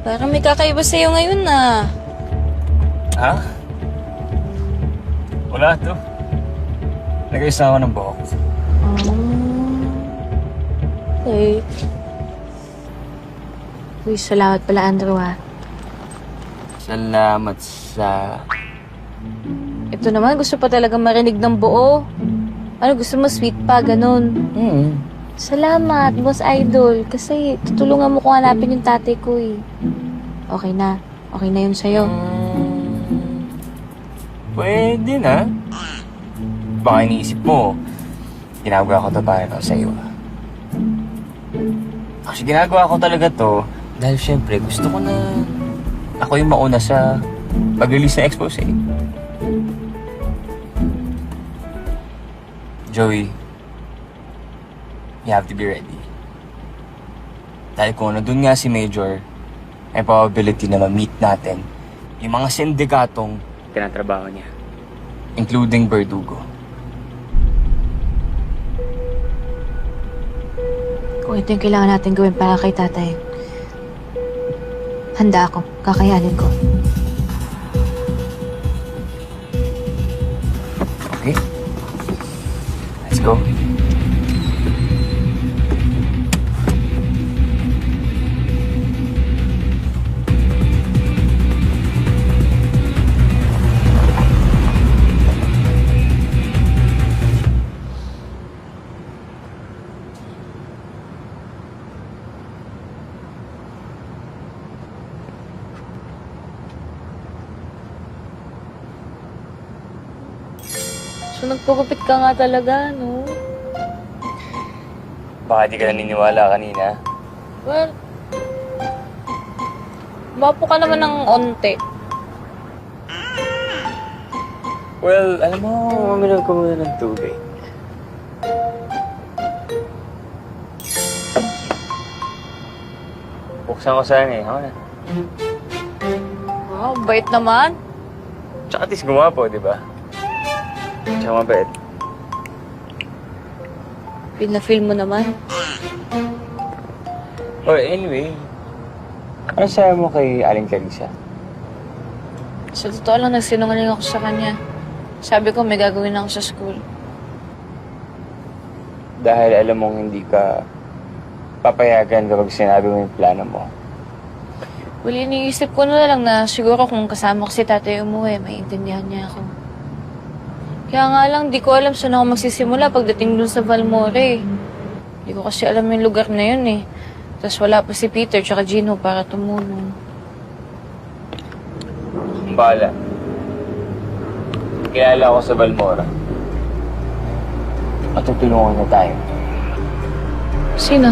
Parang may kakaiba sa'yo ngayon na. Ha? Wala to. Nag-ayos na ako ng buhok. Okay. Uy, salamat pala, Andrew, ha. Salamat sa... Ito naman, gusto pa talaga marinig ng buo. Ano, gusto mo sweet pa, ganun. Salamat, Boss Idol. Kasi tutulungan mo ko hanapin yung tatay ko, eh. Okay na. Okay na yun sa'yo. Pwede na. Baka iniisip mo, ginagawa ko to para lang sa'yo. Actually, ginagawa ko talaga to dahil syempre gusto ko na ako yung mauna sa pag-release ng expose. Joey, you have to be ready. Dahil kung nandun nga si Major, may probability na ma-meet natin yung mga sindikatong tinatrabaho niya, including Verdugo. Kung ito yung kailangan natin gawin para kay tatay, handa ako. Kakayanin ko. Okay? Let's go. So, nagpagupit ka nga talaga, no? Baka di ka naniniwala kanina. Well, bapo ka naman ng onte. Well, alam mo, uminom ko muna ng tubig. Buksan ko sana eh. Ako na. Wow, bait naman. Tsaka at least gumapo, di ba? Tsaka mabait. Feel mo naman. Oh, anyway. Ano sabi mo kay Aling Clarissa? Sa totoo lang, nagsinungaling ako sa kanya. Sabi ko, may gagawin ako sa school. Dahil alam mong hindi ka papayagan kapag sinabi mo yung plano mo. Well, iniisip ko na lang na siguro kung kasama ko si tatay umuwi, maiintindihan niya ako. Kaya nga lang, di ko alam saan ako magsisimula pagdating dun sa Valmore. Di ko kasi alam yung lugar na yun eh. Tapos wala pa si Peter tsaka Gino para tumulong. Bahala. Kilala ako sa Balmora. Matutulungan na tayo. Sino?